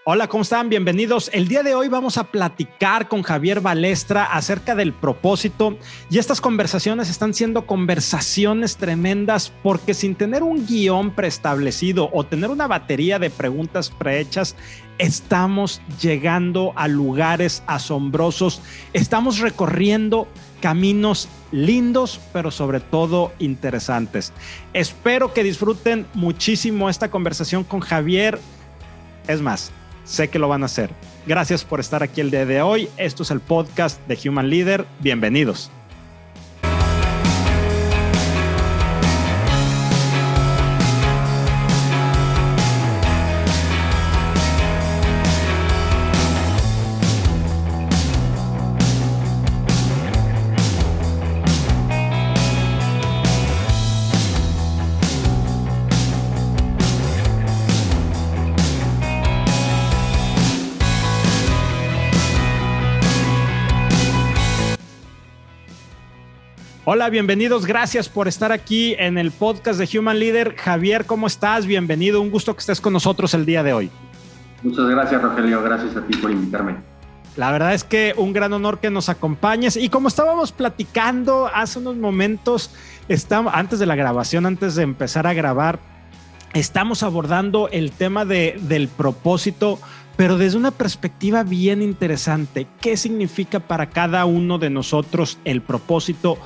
Hola, ¿cómo están? Bienvenidos. El día de hoy vamos a platicar con Javier Balestra acerca del propósito, y estas conversaciones están siendo conversaciones tremendas porque sin tener un guión preestablecido o tener una batería de preguntas prehechas, estamos llegando a lugares asombrosos, estamos recorriendo caminos lindos, pero sobre todo interesantes. Espero que disfruten muchísimo esta conversación con Javier. Es más, sé que lo van a hacer. Gracias por estar aquí el día de hoy. Esto es el podcast de Human Leader. Bienvenidos. Hola, bienvenidos. Gracias por estar aquí en el podcast de Human Leader. Javier, ¿cómo estás? Bienvenido. Un gusto que estés con nosotros el día de hoy. Muchas gracias, Rogelio. Gracias a ti por invitarme. La verdad es que un gran honor que nos acompañes. Y como estábamos platicando hace unos momentos, antes de la grabación, antes de empezar a grabar, estamos abordando el tema del propósito, pero desde una perspectiva bien interesante. ¿Qué significa para cada uno de nosotros el propósito?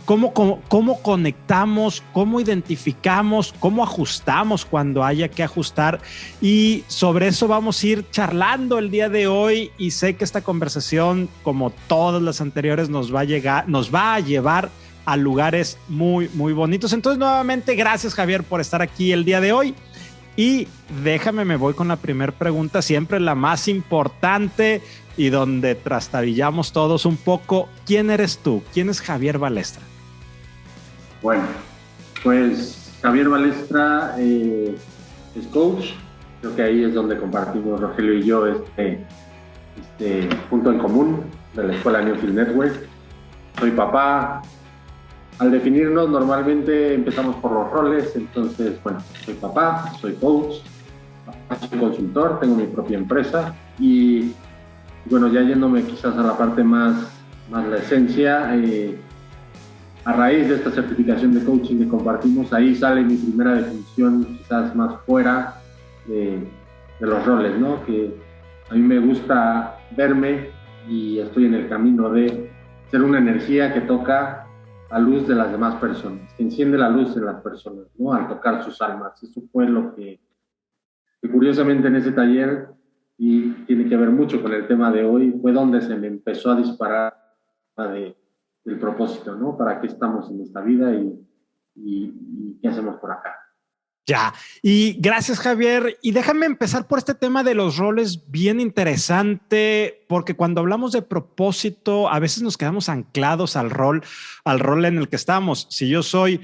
¿Cómo conectamos? ¿Cómo identificamos? ¿Cómo ajustamos cuando haya que ajustar? Y sobre eso vamos a ir charlando el día de hoy, y sé que esta conversación, como todas las anteriores, nos va a llevar a lugares muy, muy bonitos. Entonces, nuevamente, gracias, Javier, por estar aquí el día de hoy. Y me voy con la primera pregunta, siempre la más importante y donde trastabillamos todos un poco. ¿Quién eres tú? ¿Quién es Javier Balestra? Bueno, pues Javier Balestra es coach. Creo que ahí es donde compartimos, Rogelio y yo, este punto en común de la escuela Newfield Network. Soy papá. Al definirnos, normalmente empezamos por los roles. Entonces, bueno, soy papá, soy coach, soy consultor, tengo mi propia empresa. Y bueno, ya yéndome quizás a la parte más la esencia, a raíz de esta certificación de coaching que compartimos, ahí sale mi primera definición, quizás más fuera de los roles, ¿no? Que a mí me gusta verme, y estoy en el camino de ser una energía que toca la luz de las demás personas, que enciende la luz en las personas, ¿no? Al tocar sus almas. Eso fue lo que curiosamente en ese taller, y tiene que ver mucho con el tema de hoy, fue donde se me empezó a disparar del propósito, ¿no? ¿Para qué estamos en esta vida y qué hacemos por acá? Ya, y gracias, Javier. Y déjame empezar por este tema de los roles, bien interesante, porque cuando hablamos de propósito, a veces nos quedamos anclados al rol en el que estamos. Si yo soy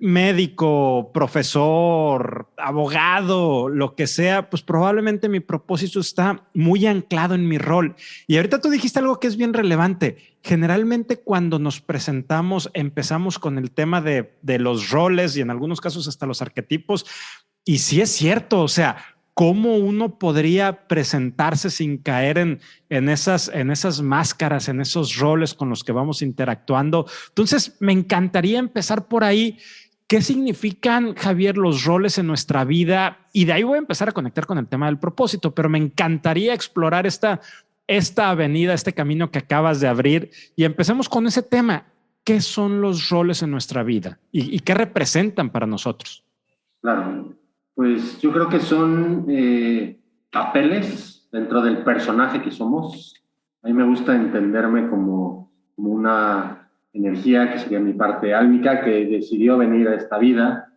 médico, profesor, abogado, lo que sea, pues probablemente mi propósito está muy anclado en mi rol. Y ahorita tú dijiste algo que es bien relevante. Generalmente cuando nos presentamos empezamos con el tema de los roles, y en algunos casos hasta los arquetipos. Y sí es cierto, o sea, ¿cómo uno podría presentarse sin caer en esas máscaras, en esos roles con los que vamos interactuando? Entonces, me encantaría empezar por ahí. ¿Qué significan, Javier, los roles en nuestra vida? Y de ahí voy a empezar a conectar con el tema del propósito, pero me encantaría explorar esta avenida, este camino que acabas de abrir, y empecemos con ese tema. ¿Qué son los roles en nuestra vida y qué representan para nosotros? Claro, pues yo creo que son papeles dentro del personaje que somos. A mí me gusta entenderme como una energía que sería mi parte álmica, que decidió venir a esta vida,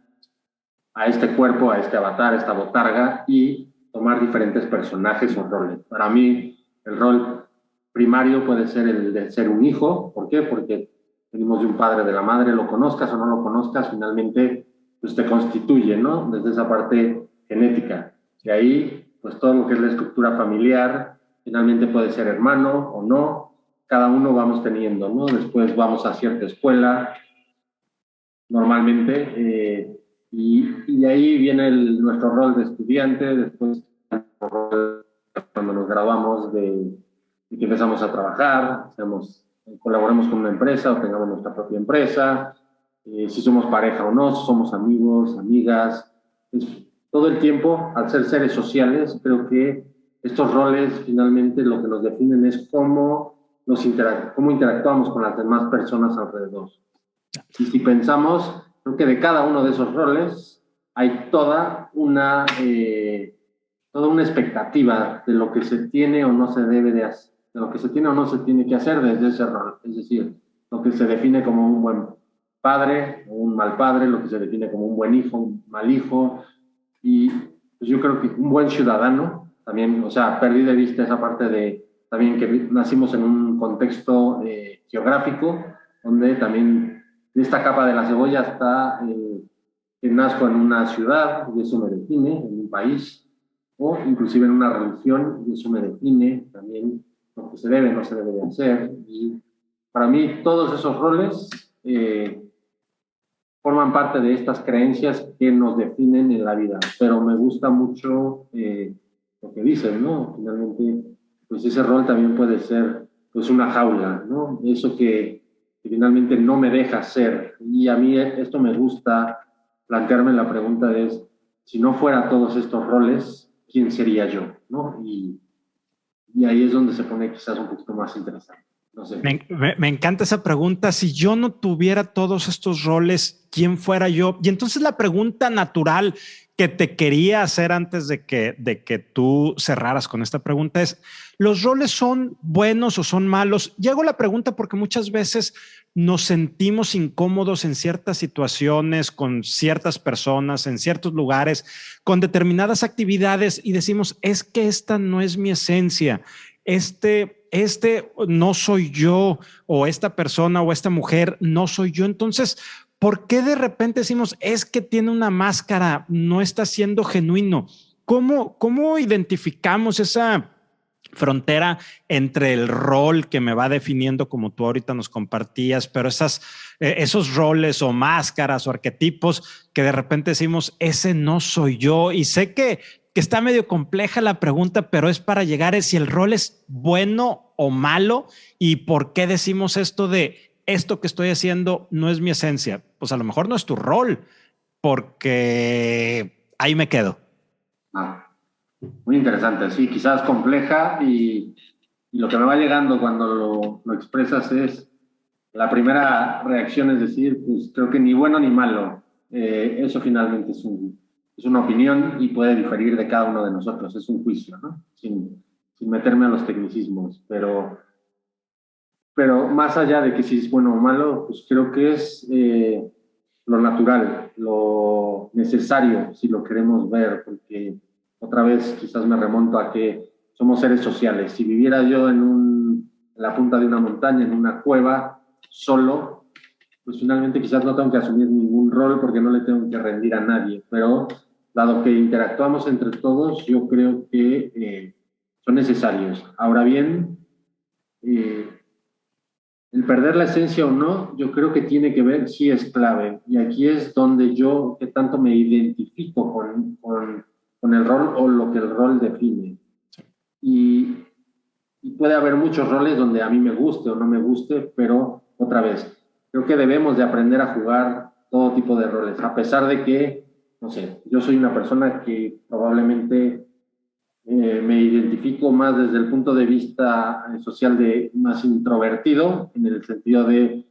a este cuerpo, a este avatar, a esta botarga, y tomar diferentes personajes o roles. Para mí, el rol primario puede ser el de ser un hijo. ¿Por qué? Porque venimos de un padre, de la madre, lo conozcas o no lo conozcas, finalmente pues te constituye, ¿no? Desde esa parte genética. De ahí, pues todo lo que es la estructura familiar, finalmente puede ser hermano o no, cada uno vamos teniendo, ¿no? Después vamos a cierta escuela, normalmente, y de ahí viene nuestro rol de estudiante, después nuestro rol cuando nos graduamos de que empezamos a trabajar, colaboremos con una empresa o tengamos nuestra propia empresa, si somos pareja o no, si somos amigos, amigas. Todo el tiempo, al ser seres sociales, creo que estos roles finalmente lo que nos definen es cómo interactuamos con las demás personas alrededor. Y si pensamos, creo que de cada uno de esos roles hay toda una expectativa de lo que se tiene o no se debe de hacer, de lo que se tiene o no se tiene que hacer desde ese rol. Es decir, lo que se define como un buen padre o un mal padre, lo que se define como un buen hijo, un mal hijo. Y pues yo creo que un buen ciudadano, también, o sea, perdí de vista esa parte de también que nacimos en un contexto geográfico, donde también de esta capa de la cebolla está que nazco en una ciudad, y eso me define, en un país, o inclusive en una religión, y eso me define también lo que se debe o no se debe de hacer. Y para mí todos esos roles forman parte de estas creencias que nos definen en la vida, pero me gusta mucho lo que dicen, ¿no? Finalmente, pues ese rol también puede ser pues una jaula, ¿no? Eso que finalmente no me deja ser. Y a mí esto me gusta plantearme la pregunta es, si no fuera todos estos roles, ¿quién sería yo? ¿No? Y ahí es donde se pone quizás un poquito más interesante. No sé. Me encanta esa pregunta. Si yo no tuviera todos estos roles, ¿quién fuera yo? Y entonces la pregunta natural que te quería hacer antes de que tú cerraras con esta pregunta es, ¿los roles son buenos o son malos? Y hago la pregunta porque muchas veces nos sentimos incómodos en ciertas situaciones, con ciertas personas, en ciertos lugares, con determinadas actividades y decimos, es que esta no es mi esencia. Este no soy yo, o esta persona o esta mujer no soy yo. Entonces, ¿por qué de repente decimos, es que tiene una máscara, no está siendo genuino? ¿Cómo identificamos esa frontera entre el rol que me va definiendo, como tú ahorita nos compartías, pero esos roles o máscaras o arquetipos que de repente decimos, ese no soy yo? Y sé que está medio compleja la pregunta, pero es para llegar a si el rol es bueno o malo y por qué decimos esto de esto que estoy haciendo no es mi esencia. Pues a lo mejor no es tu rol, porque ahí me quedo. Muy interesante, sí, quizás compleja y lo que me va llegando cuando lo expresas es, la primera reacción es decir, pues creo que ni bueno ni malo. Eso finalmente es una opinión y puede diferir de cada uno de nosotros, es un juicio, ¿no? Sin meterme a los tecnicismos, pero más allá de que si es bueno o malo, pues creo que es lo natural, lo necesario, si lo queremos ver, porque otra vez quizás me remonto a que somos seres sociales. Si viviera yo en la punta de una montaña, en una cueva, solo, pues finalmente quizás no tengo que asumir ningún rol porque no le tengo que rendir a nadie, pero dado que interactuamos entre todos, yo creo que son necesarios. Ahora bien, el perder la esencia o no, yo creo que tiene que ver, sí es clave. Y aquí es donde yo, que tanto me identifico con el rol o lo que el rol define. Y puede haber muchos roles donde a mí me guste o no me guste, pero otra vez, creo que debemos de aprender a jugar todo tipo de roles, a pesar de que, no sé, yo soy una persona que probablemente me identifico más desde el punto de vista social de más introvertido, en el sentido de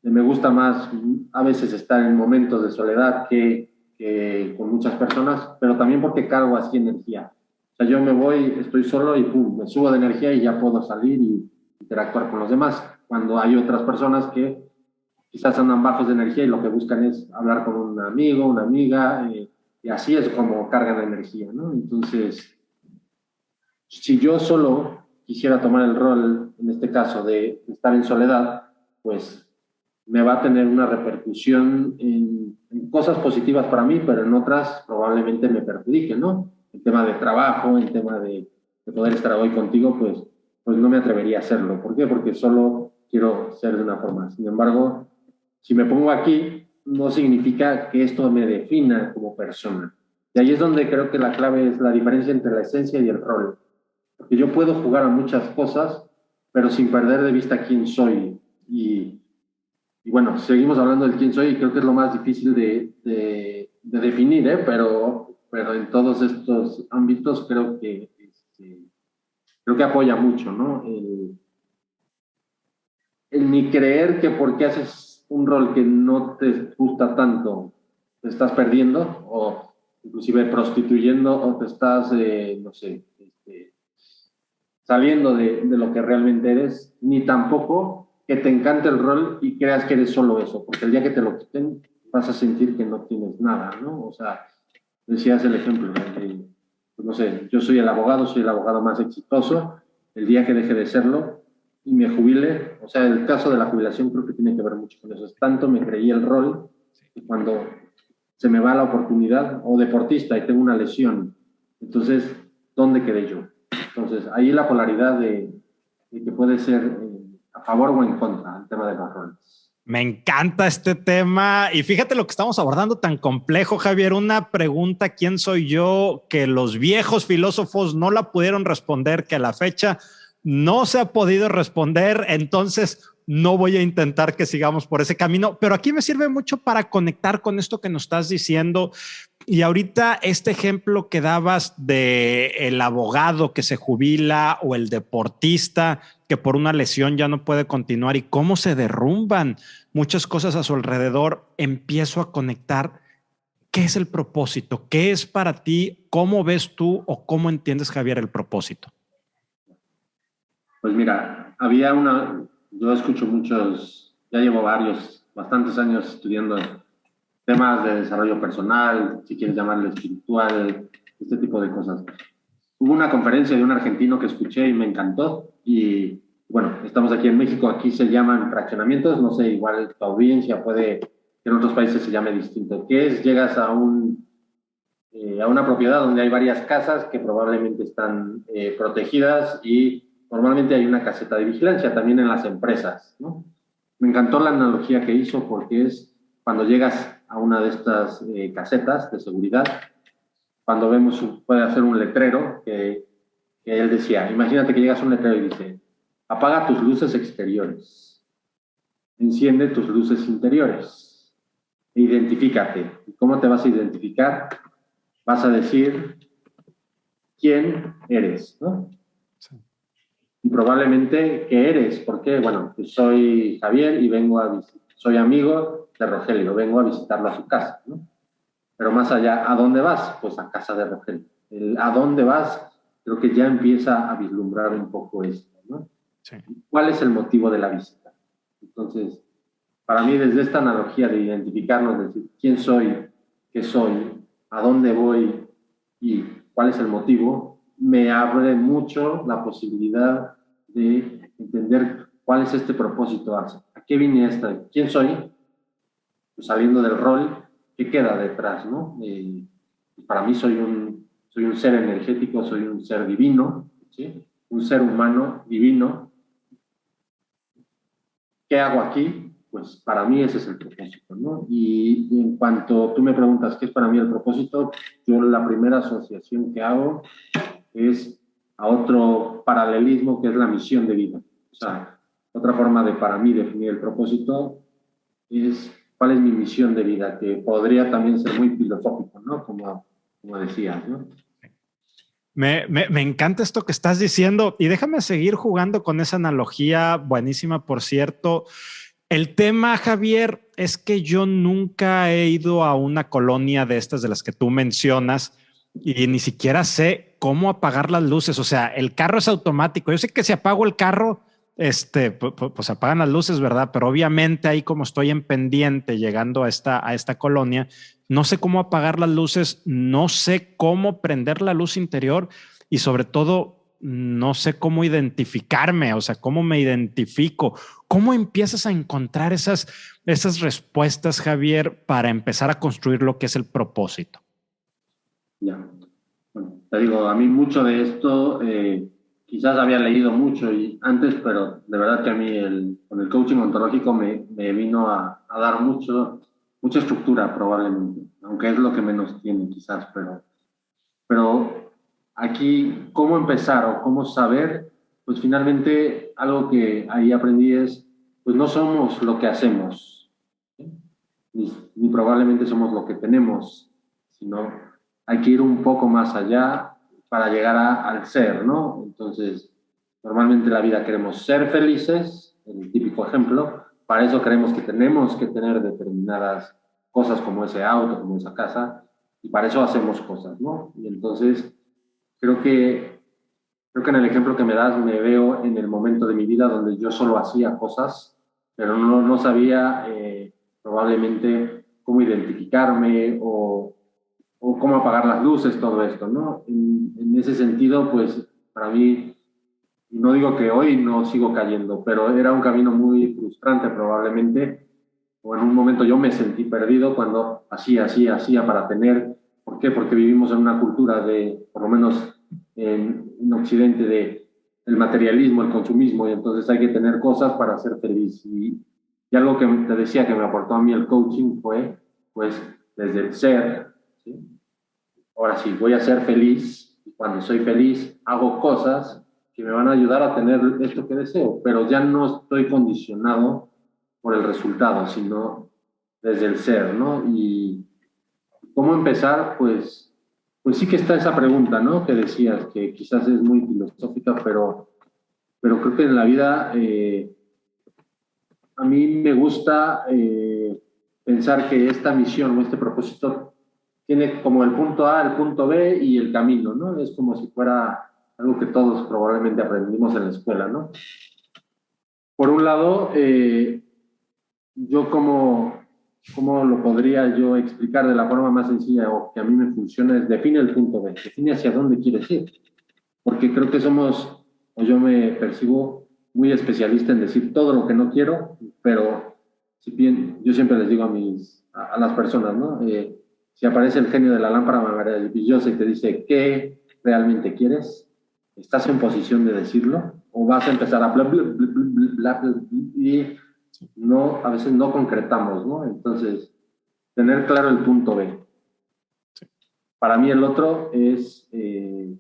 me gusta más a veces estar en momentos de soledad que con muchas personas, pero también porque cargo así energía. O sea, yo me voy, estoy solo y pum, me subo de energía y ya puedo salir y interactuar con los demás. Cuando hay otras personas que quizás andan bajos de energía y lo que buscan es hablar con un amigo, una amiga, y así es como cargan la energía, ¿no? Entonces, si yo solo quisiera tomar el rol, en este caso, de estar en soledad, pues me va a tener una repercusión en cosas positivas para mí, pero en otras probablemente me perjudique, ¿no? El tema de trabajo, el tema de poder estar hoy contigo, pues no me atrevería a hacerlo. ¿Por qué? Porque solo quiero ser de una forma. Sin embargo, si me pongo aquí, no significa que esto me defina como persona. Y ahí es donde creo que la clave es la diferencia entre la esencia y el rol. Porque yo puedo jugar a muchas cosas, pero sin perder de vista quién soy. Y bueno, seguimos hablando del quién soy y creo que es lo más difícil de definir, ¿eh? Pero en todos estos ámbitos creo que apoya mucho, ¿no? El ni creer que porque haces un rol que no te gusta tanto, te estás perdiendo o inclusive prostituyendo o te estás, no sé, saliendo de lo que realmente eres, ni tampoco que te encante el rol y creas que eres solo eso, porque el día que te lo quiten vas a sentir que no tienes nada, ¿no? O sea, decías el ejemplo, pues no sé, yo soy el abogado más exitoso, el día que deje de serlo y me jubile, o sea, el caso de la jubilación creo que tiene que ver mucho con eso, es tanto me creí el rol que cuando se me va la oportunidad, o deportista y tengo una lesión, entonces, ¿dónde quedé yo? Entonces, ahí la polaridad de que puede ser a favor o en contra el tema de los roles. Me encanta este tema y fíjate lo que estamos abordando tan complejo, Javier. Una pregunta, ¿quién soy yo? Que los viejos filósofos no la pudieron responder, que a la fecha no se ha podido responder. Entonces, no voy a intentar que sigamos por ese camino, pero aquí me sirve mucho para conectar con esto que nos estás diciendo. Y ahorita este ejemplo que dabas de el abogado que se jubila o el deportista que por una lesión ya no puede continuar y cómo se derrumban muchas cosas a su alrededor, empiezo a conectar qué es el propósito, qué es para ti, cómo ves tú o cómo entiendes, Javier, el propósito. Pues mira, yo escucho muchos, ya llevo bastantes años estudiando temas de desarrollo personal, si quieres llamarlo espiritual, este tipo de cosas. Hubo una conferencia de un argentino que escuché y me encantó y bueno, estamos aquí en México, aquí se llaman fraccionamientos, no sé, igual tu audiencia puede que en otros países se llame distinto. ¿Qué es? Llegas a una propiedad donde hay varias casas que probablemente están protegidas y normalmente hay una caseta de vigilancia también en las empresas, ¿no? Me encantó la analogía que hizo porque es cuando llegas a una de estas casetas de seguridad, cuando vemos, puede hacer un letrero que él decía, imagínate que llegas a un letrero y dice, apaga tus luces exteriores, enciende tus luces interiores, e identifícate. ¿Cómo te vas a identificar? Vas a decir quién eres, ¿no? Sí. Y probablemente qué eres, porque, bueno, pues soy Javier y soy amigo de Rogelio, vengo a visitarlo a su casa, ¿no? Pero más allá, ¿a dónde vas? Pues a casa de Rogelio. ¿A dónde vas? Creo que ya empieza a vislumbrar un poco esto, ¿no? Sí. ¿Cuál es el motivo de la visita? Entonces, para mí, desde esta analogía de identificarnos, de decir quién soy, qué soy, a dónde voy y cuál es el motivo, me abre mucho la posibilidad de entender cuál es este propósito. ¿A qué vine esta? ¿Quién soy? Pues saliendo del rol, ¿qué queda detrás, no? Para mí soy un ser energético, soy un ser divino, ¿sí? Un ser humano divino. ¿Qué hago aquí? Pues para mí ese es el propósito, ¿no? Y en cuanto tú me preguntas qué es para mí el propósito, yo la primera asociación que hago es a otro paralelismo que es la misión de vida. O sea, otra forma de para mí definir el propósito es cuál es mi misión de vida, que podría también ser muy filosófico, ¿no? Como decías, ¿no? Me encanta esto que estás diciendo y déjame seguir jugando con esa analogía buenísima, por cierto. El tema, Javier, es que yo nunca he ido a una colonia de estas de las que tú mencionas y ni siquiera sé cómo apagar las luces. O sea, el carro es automático. Yo sé que si apago el carro, pues apagan las luces, ¿verdad? Pero obviamente ahí como estoy en pendiente llegando a esta colonia, no sé cómo apagar las luces, no sé cómo prender la luz interior y sobre todo no sé cómo identificarme, o sea, cómo me identifico. ¿Cómo empiezas a encontrar esas respuestas, Javier, para empezar a construir lo que es el propósito? Ya. Bueno, te digo, a mí mucho de esto, quizás había leído mucho antes, pero de verdad que a mí con el coaching ontológico me vino a dar mucha estructura probablemente, aunque es lo que menos tiene quizás, pero aquí, ¿cómo empezar o cómo saber? Pues finalmente algo que ahí aprendí es, pues no somos lo que hacemos, ¿sí? Ni probablemente somos lo que tenemos, sino hay que ir un poco más allá para llegar al ser, ¿no? Entonces, normalmente en la vida queremos ser felices, el típico ejemplo, para eso creemos que tenemos que tener determinadas cosas como ese auto, como esa casa, y para eso hacemos cosas, ¿no? Y entonces creo que, creo que en el ejemplo que me das me veo en el momento de mi vida donde yo solo hacía cosas, pero no sabía probablemente cómo identificarme o cómo apagar las luces, todo esto, ¿no? En ese sentido, pues para mí, no digo que hoy no sigo cayendo, pero era un camino muy frustrante probablemente, o en un momento yo me sentí perdido cuando hacía para tener. ¿Por qué? Porque vivimos en una cultura de, por lo menos en Occidente, de el materialismo, el consumismo, y entonces hay que tener cosas para ser feliz. Y algo que te decía que me aportó a mí el coaching fue, pues, desde el ser, ¿sí? Ahora sí, voy a ser feliz, y cuando soy feliz hago cosas que me van a ayudar a tener esto que deseo, pero ya no estoy condicionado por el resultado, sino desde el ser, ¿no? Y cómo empezar, pues sí que está esa pregunta, ¿no? Que decías, que quizás es muy filosófica, pero creo que en la vida a mí me gusta pensar que esta misión o este propósito tiene como el punto A, el punto B y el camino, ¿no? Es como si fuera algo que todos probablemente aprendimos en la escuela, ¿no? Por un lado, yo cómo lo podría yo explicar de la forma más sencilla o que a mí me funciona es define el punto B, define hacia dónde quieres ir, porque creo que somos, o yo me percibo muy especialista en decir todo lo que no quiero, pero si bien yo siempre les digo a las personas, ¿no? Si aparece el genio de la lámpara maravillosa y te dice qué realmente quieres, ¿estás en posición de decirlo? ¿O vas a empezar a bla, bla, bla, bla, bla, bla, y no, a veces no concretamos, ¿no? Entonces, tener claro el punto B. Para mí el otro es, el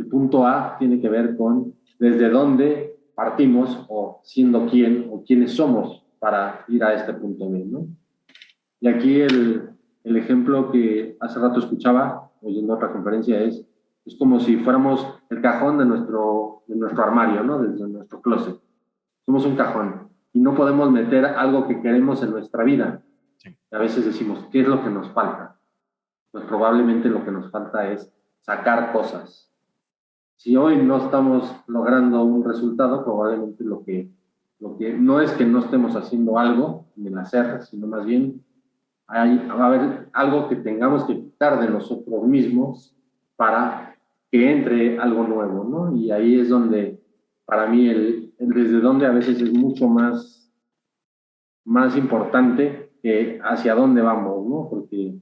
punto A tiene que ver con desde dónde partimos o siendo quién o quiénes somos para ir a este punto B, ¿no? Y aquí el ejemplo que hace rato escuchaba, oyendo otra conferencia, es como si fuéramos el cajón de nuestro armario, ¿no? Desde nuestro closet. Somos un cajón y no podemos meter algo que queremos en nuestra vida. Sí. A veces decimos, ¿qué es lo que nos falta? Pues probablemente lo que nos falta es sacar cosas. Si hoy no estamos logrando un resultado, probablemente lo que no es que no estemos haciendo algo en el hacer, sino más bien va a haber algo que tengamos que quitar de nosotros mismos para que entre algo nuevo, ¿no? Y ahí es donde, para mí, el desde dónde a veces es mucho más importante que hacia dónde vamos, ¿no? Porque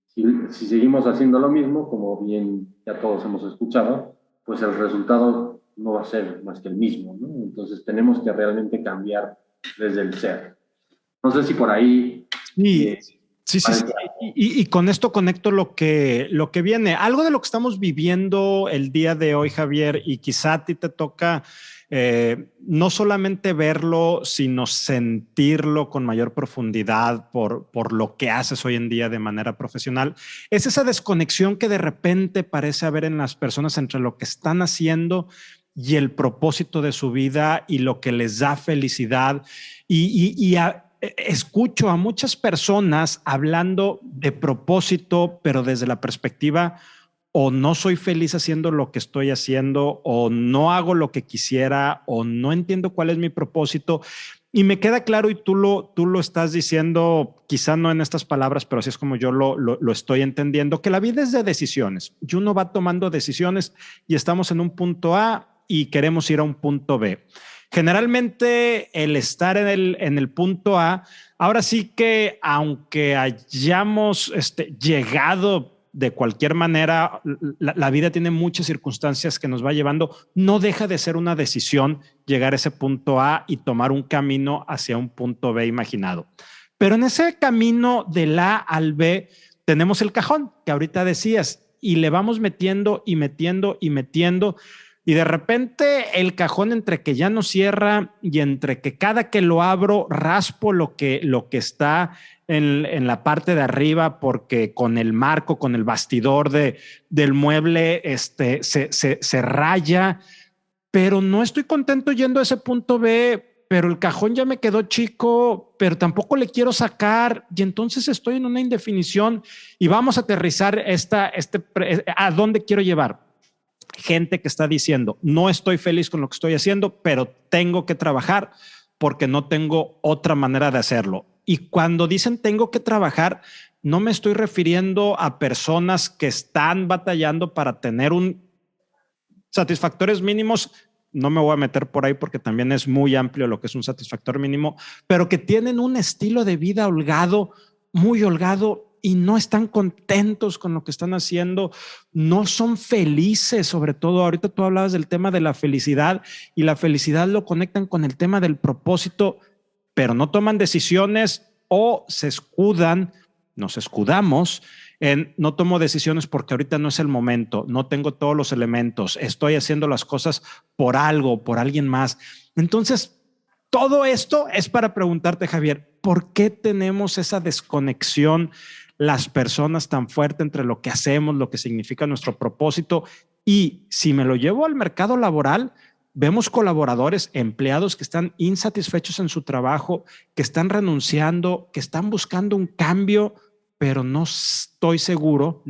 si seguimos haciendo lo mismo, como bien ya todos hemos escuchado, pues el resultado no va a ser más que el mismo, ¿no? Entonces tenemos que realmente cambiar desde el ser. No sé si por ahí... Sí. Sí. Y con esto conecto lo que viene. Algo de lo que estamos viviendo el día de hoy, Javier, y quizá a ti te toca no solamente verlo, sino sentirlo con mayor profundidad por lo que haces hoy en día de manera profesional, es esa desconexión que de repente parece haber en las personas entre lo que están haciendo y el propósito de su vida y lo que les da felicidad. Escucho a muchas personas hablando de propósito, pero desde la perspectiva o no soy feliz haciendo lo que estoy haciendo, o no hago lo que quisiera, o no entiendo cuál es mi propósito. Y me queda claro, y tú lo estás diciendo, quizá no en estas palabras, pero así es como yo lo estoy entendiendo, que la vida es de decisiones. Y uno va tomando decisiones y estamos en un punto A y queremos ir a un punto B. Generalmente el estar en el punto A, ahora sí que aunque hayamos llegado de cualquier manera, la vida tiene muchas circunstancias que nos va llevando, no deja de ser una decisión llegar a ese punto A y tomar un camino hacia un punto B imaginado. Pero en ese camino del A al B tenemos el cajón que ahorita decías, y le vamos metiendo y metiendo y metiendo. Y de repente el cajón entre que ya no cierra y entre que cada que lo abro raspo lo que está en la parte de arriba porque con el marco, con el bastidor del mueble se raya, pero no estoy contento yendo a ese punto B, pero el cajón ya me quedó chico, pero tampoco le quiero sacar y entonces estoy en una indefinición y vamos a aterrizar a dónde quiero llevar. Gente que está diciendo, no estoy feliz con lo que estoy haciendo, pero tengo que trabajar porque no tengo otra manera de hacerlo. Y cuando dicen tengo que trabajar, no me estoy refiriendo a personas que están batallando para tener un satisfactores mínimos. No me voy a meter por ahí porque también es muy amplio lo que es un satisfactor mínimo, pero que tienen un estilo de vida holgado, muy holgado, y no están contentos con lo que están haciendo, no son felices, sobre todo ahorita tú hablabas del tema de la felicidad y la felicidad lo conectan con el tema del propósito, pero no toman decisiones o se escudan, nos escudamos en no tomo decisiones porque ahorita no es el momento, no tengo todos los elementos, estoy haciendo las cosas por algo, por alguien más. Entonces, todo esto es para preguntarte, Javier, ¿por qué tenemos esa desconexión las personas tan fuerte entre lo que hacemos, lo que significa nuestro propósito? Y si me lo llevo al mercado laboral, vemos colaboradores, empleados que están insatisfechos en su trabajo, que están renunciando, que están buscando un cambio, pero no estoy seguro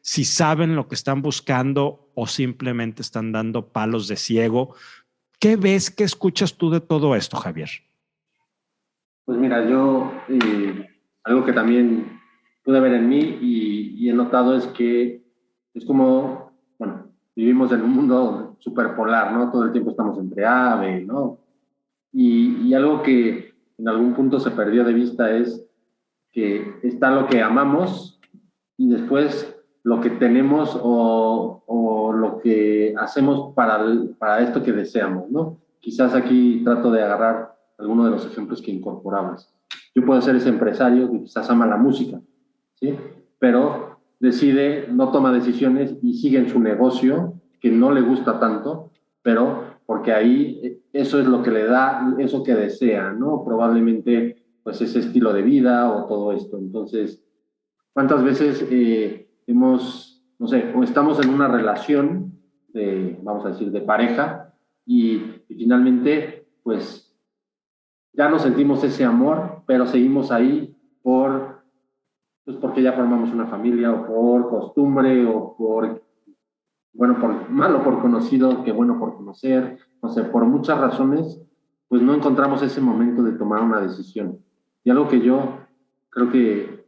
si saben lo que están buscando o simplemente están dando palos de ciego. ¿Qué ves, qué escuchas tú de todo esto, Javier? Pues mira, yo algo que también pude ver en mí y he notado es que es como, bueno, vivimos en un mundo superpolar, ¿no? Todo el tiempo estamos entre A, B, ¿no? Y algo que en algún punto se perdió de vista es que está lo que amamos y después lo que tenemos o lo que hacemos para esto que deseamos, ¿no? Quizás aquí trato de agarrar algunos de los ejemplos que incorporabas. Yo puedo ser ese empresario que quizás ama la música, ¿sí? Pero decide, no toma decisiones y sigue en su negocio que no le gusta tanto, pero porque ahí eso es lo que le da, eso que desea, ¿no? Probablemente pues ese estilo de vida o todo esto. Entonces, ¿cuántas veces no sé, o estamos en una relación vamos a decir, de pareja y finalmente, pues ya no sentimos ese amor, pero seguimos ahí pues porque ya formamos una familia o por costumbre o por malo por conocido que bueno por conocer, no sé, por muchas razones, pues no encontramos ese momento de tomar una decisión. Y algo que yo creo que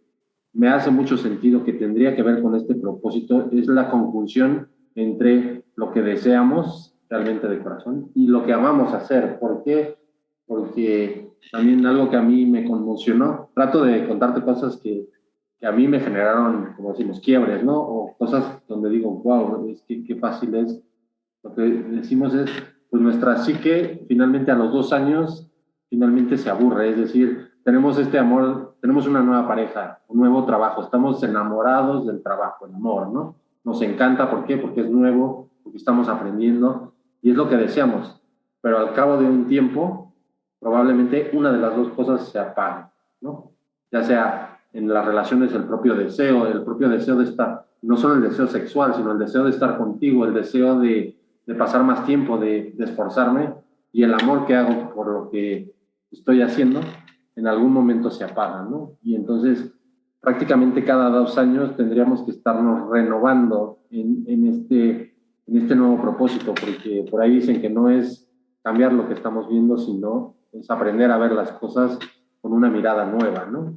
me hace mucho sentido que tendría que ver con este propósito es la conjunción entre lo que deseamos realmente de corazón y lo que amamos hacer. ¿Por qué? Porque también algo que a mí me conmocionó, trato de contarte cosas que a mí me generaron, como decimos, quiebres, ¿no? O cosas donde digo, wow, es que qué fácil es. Lo que decimos es, pues nuestra psique finalmente a los 2 años, finalmente se aburre, es decir, tenemos este amor, tenemos una nueva pareja, un nuevo trabajo, estamos enamorados del trabajo, el amor, ¿no? Nos encanta, ¿por qué? Porque es nuevo, porque estamos aprendiendo y es lo que deseamos. Pero al cabo de un tiempo, probablemente una de las dos cosas se apague, ¿no? Ya sea en las relaciones el propio deseo de estar, no solo el deseo sexual, sino el deseo de estar contigo, el deseo de pasar más tiempo, de esforzarme y el amor que hago por lo que estoy haciendo, en algún momento se apaga, ¿no? Y entonces prácticamente cada 2 años tendríamos que estarnos renovando en este nuevo propósito, porque por ahí dicen que no es cambiar lo que estamos viendo, sino es aprender a ver las cosas con una mirada nueva, ¿no?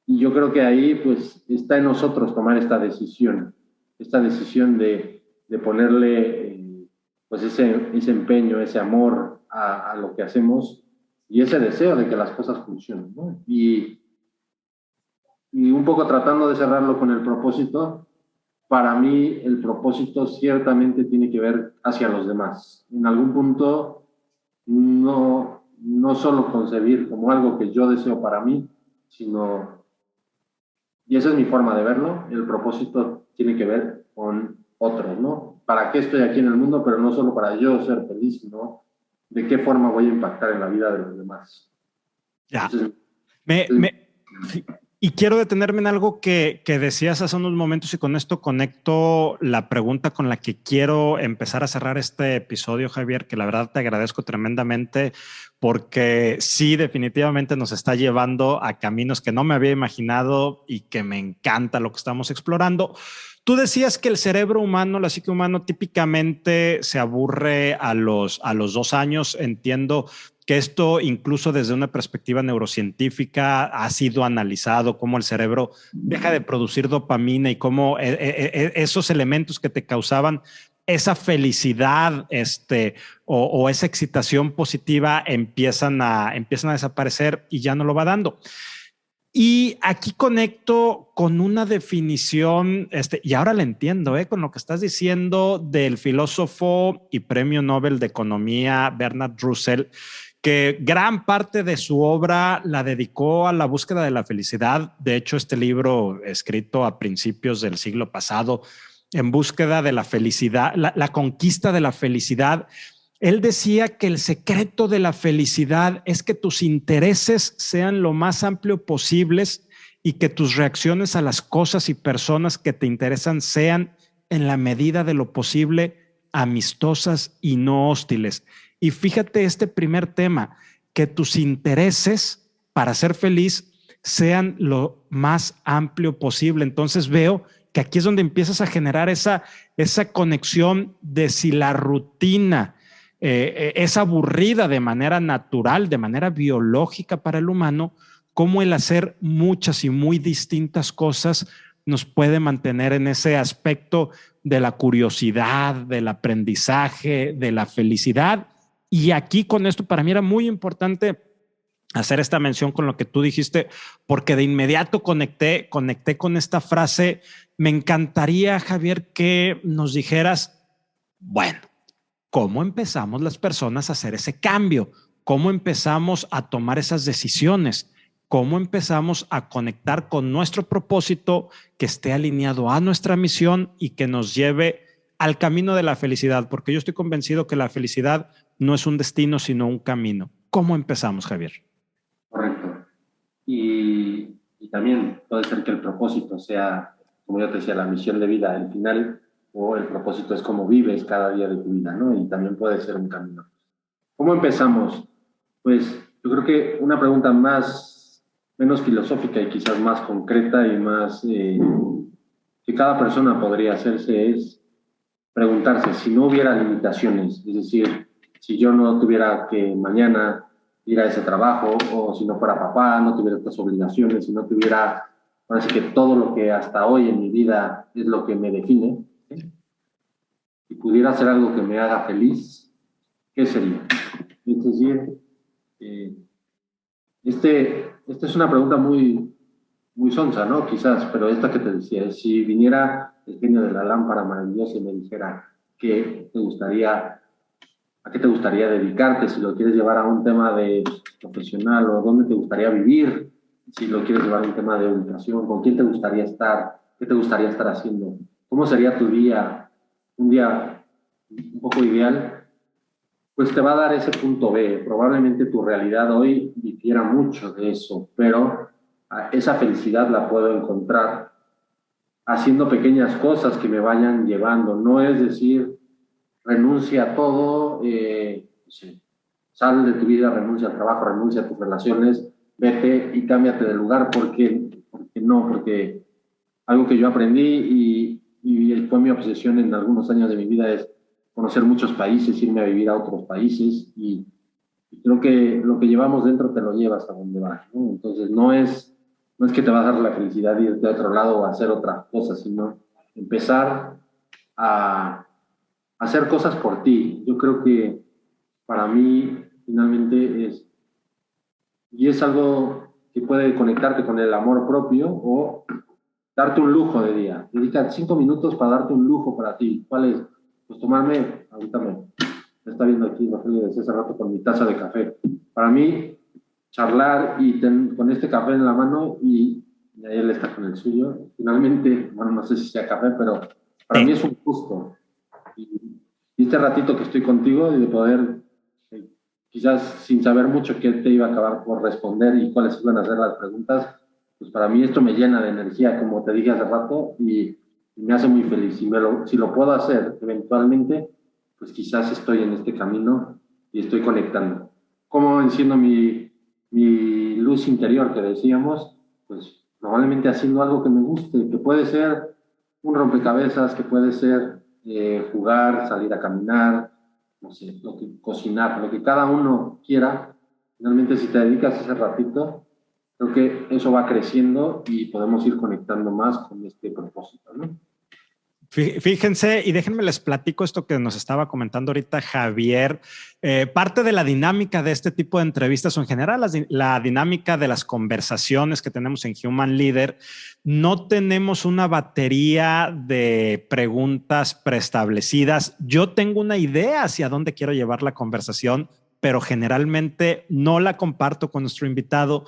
Y yo creo que ahí pues está en nosotros tomar esta decisión de ponerle pues ese empeño, ese amor a lo que hacemos y ese deseo de que las cosas funcionen, ¿no? Y un poco tratando de cerrarlo con el propósito, para mí el propósito ciertamente tiene que ver hacia los demás. En algún punto no solo concebir como algo que yo deseo para mí, sino Y esa es mi forma de verlo. El propósito tiene que ver con otros, ¿no? ¿Para qué estoy aquí en el mundo? Pero no solo para yo ser feliz, sino de qué forma voy a impactar en la vida de los demás. Ya. Ese es- Me, ese me, y quiero detenerme en algo que decías hace unos momentos y con esto conecto la pregunta con la que quiero empezar a cerrar este episodio, Javier, que la verdad te agradezco tremendamente porque sí, definitivamente nos está llevando a caminos que no me había imaginado y que me encanta lo que estamos explorando. Tú decías que el cerebro humano, la psique humano, típicamente se aburre a los 2 años. Entiendo que esto incluso desde una perspectiva neurocientífica ha sido analizado, cómo el cerebro deja de producir dopamina y cómo esos elementos que te causaban esa felicidad o esa excitación positiva empiezan a desaparecer y ya no lo va dando. Y aquí conecto con una definición, y ahora la entiendo, con lo que estás diciendo del filósofo y premio Nobel de Economía Bernard Russell, que gran parte de su obra la dedicó a la búsqueda de la felicidad. De hecho, este libro, escrito a principios del siglo pasado, en búsqueda de la felicidad, la conquista de la felicidad, él decía que el secreto de la felicidad es que tus intereses sean lo más amplio posibles y que tus reacciones a las cosas y personas que te interesan sean, en la medida de lo posible, amistosas y no hostiles. Y fíjate este primer tema, que tus intereses para ser feliz sean lo más amplio posible. Entonces veo que aquí es donde empiezas a generar esa conexión de si la rutina es aburrida de manera natural, de manera biológica para el humano, cómo el hacer muchas y muy distintas cosas nos puede mantener en ese aspecto de la curiosidad, del aprendizaje, de la felicidad. Y aquí con esto para mí era muy importante hacer esta mención con lo que tú dijiste, porque de inmediato conecté con esta frase. Me encantaría, Javier, que nos dijeras, bueno, ¿cómo empezamos las personas a hacer ese cambio? ¿Cómo empezamos a tomar esas decisiones? ¿Cómo empezamos a conectar con nuestro propósito que esté alineado a nuestra misión y que nos lleve al camino de la felicidad? Porque yo estoy convencido que la felicidad no es un destino, sino un camino. ¿Cómo empezamos, Javier? correcto. Y también puede ser que el propósito sea, como yo te decía, la misión de vida, el final, o el propósito es cómo vives cada día de tu vida, ¿no? Y también puede ser un camino. ¿Cómo empezamos? Pues yo creo que una pregunta menos filosófica y quizás más concreta y más que cada persona podría hacerse es preguntarse si no hubiera limitaciones, es decir, si yo no tuviera que mañana ir a ese trabajo o si no fuera papá, no tuviera estas obligaciones, si no tuviera, parece que todo lo que hasta hoy en mi vida es lo que me define, ¿sí? Y pudiera hacer algo que me haga feliz, ¿qué sería? Es decir, eh, esta es una pregunta muy sonsa, ¿no? Quizás, pero esta que te decía, si viniera el genio de la lámpara maravillosa y me dijera qué te gustaría, a qué te gustaría dedicarte, si lo quieres llevar a un tema de profesional o dónde te gustaría vivir, si lo quieres llevar a un tema de educación, con quién te gustaría estar, qué te gustaría estar haciendo, cómo sería tu día, un día un poco ideal, pues te va a dar ese punto B. Probablemente tu realidad hoy difiera mucho de eso, pero esa felicidad la puedo encontrar haciendo pequeñas cosas que me vayan llevando. No es decir, renuncia a todo, sí, sal de tu vida, renuncia al trabajo, renuncia a tus relaciones, vete y cámbiate de lugar porque no, porque algo que yo aprendí y fue mi obsesión en algunos años de mi vida es conocer muchos países, irme a vivir a otros países y creo que lo que llevamos dentro te lo llevas a donde vas, ¿no? Entonces no es que te vas a dar la felicidad de irte a otro lado o a hacer otras cosas, sino empezar a hacer cosas por ti. Yo creo que para mí finalmente y es algo que puede conectarte con el amor propio o darte un lujo de día. Dedica 5 minutos para darte un lujo para ti. ¿Cuál es? Pues tomarme, ahorita me está viendo aquí Rogelio desde hace rato con mi taza de café. Para mí, charlar con este café en la mano y y ahí él está con el suyo. Finalmente, bueno, no sé si sea café, pero para mí es un gusto. Y este ratito que estoy contigo y de poder, quizás sin saber mucho qué te iba a acabar por responder y cuáles iban a ser las preguntas, pues para mí esto me llena de energía, como te dije hace rato, y me hace muy feliz. Si lo puedo hacer eventualmente, pues quizás estoy en este camino y estoy conectando. ¿Cómo enciendo mi luz interior que decíamos? Pues probablemente haciendo algo que me guste, que puede ser un rompecabezas, que puede ser jugar, salir a caminar, no sé, cocinar, lo que cada uno quiera. Finalmente, si te dedicas ese ratito, creo que eso va creciendo y podemos ir conectando más con este propósito, ¿no? Fíjense, y déjenme les platico esto que nos estaba comentando ahorita Javier. Parte de la dinámica de este tipo de entrevistas o en general la dinámica de las conversaciones que tenemos en Human Leader, no tenemos una batería de preguntas preestablecidas. Yo tengo una idea hacia dónde quiero llevar la conversación, pero generalmente no la comparto con nuestro invitado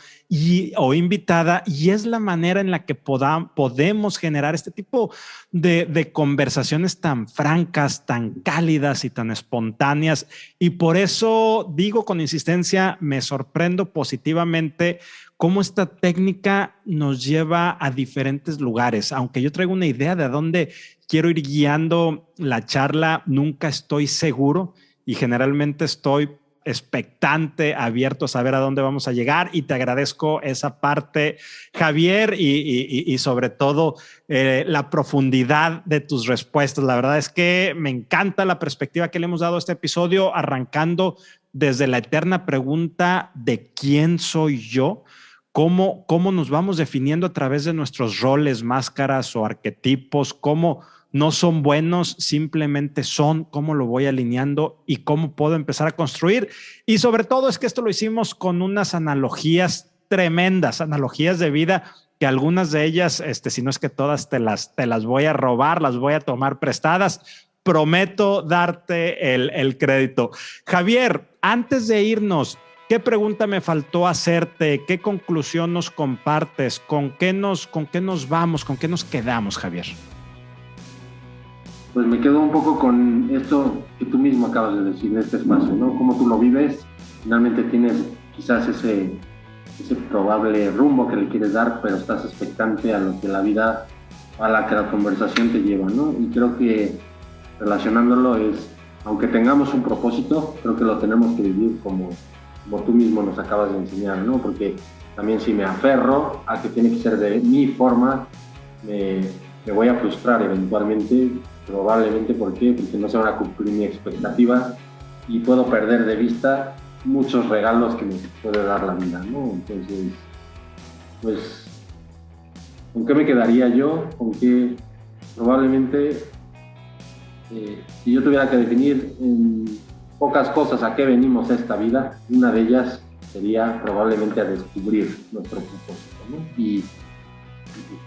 o invitada, y es la manera en la que podemos generar este tipo de conversaciones tan francas, tan cálidas y tan espontáneas. Y por eso digo con insistencia, me sorprendo positivamente cómo esta técnica nos lleva a diferentes lugares. Aunque yo traigo una idea de a dónde quiero ir guiando la charla, nunca estoy seguro y generalmente estoy expectante, abierto a saber a dónde vamos a llegar, y te agradezco esa parte, Javier, y sobre todo la profundidad de tus respuestas. La verdad es que me encanta la perspectiva que le hemos dado a este episodio, arrancando desde la eterna pregunta de quién soy yo, cómo nos vamos definiendo a través de nuestros roles, máscaras o arquetipos, cómo no son buenos, simplemente son, cómo lo voy alineando y cómo puedo empezar a construir. Y sobre todo es que esto lo hicimos con unas analogías tremendas, analogías de vida, que algunas de ellas, si no es que todas te las voy a robar, las voy a tomar prestadas. Prometo darte el crédito. Javier, antes de irnos, ¿qué pregunta me faltó hacerte? ¿Qué conclusión nos compartes? ¿Con qué nos vamos? ¿Con qué nos quedamos, Javier? Pues me quedo un poco con esto que tú mismo acabas de decir en este espacio, ¿no? Cómo tú lo vives, finalmente tienes quizás ese probable rumbo que le quieres dar, pero estás expectante a lo que la vida, a la que la conversación te lleva, ¿no? Y creo que relacionándolo es, aunque tengamos un propósito, creo que lo tenemos que vivir como tú mismo nos acabas de enseñar, ¿no? Porque también si me aferro a que tiene que ser de mi forma, me voy a frustrar eventualmente, probablemente. ¿Por qué? Porque no se van a cumplir mi expectativa y puedo perder de vista muchos regalos que me puede dar la vida, ¿no? Entonces, pues, ¿con qué me quedaría yo? Con qué probablemente, si yo tuviera que definir en pocas cosas a qué venimos a esta vida, una de ellas sería probablemente a descubrir nuestro propósito, ¿no? Y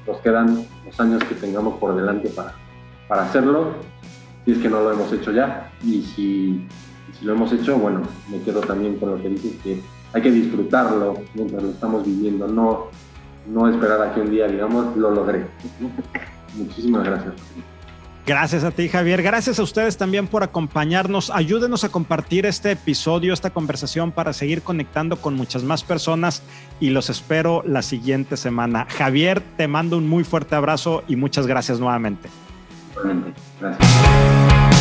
nos quedan los años que tengamos por delante para hacerlo, si es que no lo hemos hecho ya, y si lo hemos hecho, bueno, me quedo también con lo que dices, que hay que disfrutarlo mientras lo estamos viviendo, no esperar a que un día digamos, lo logré. Muchísimas gracias. Gracias a ti, Javier. Gracias a ustedes también por acompañarnos. Ayúdenos a compartir este episodio, esta conversación, para seguir conectando con muchas más personas, y los espero la siguiente semana. Javier, te mando un muy fuerte abrazo y muchas gracias nuevamente. Gracias.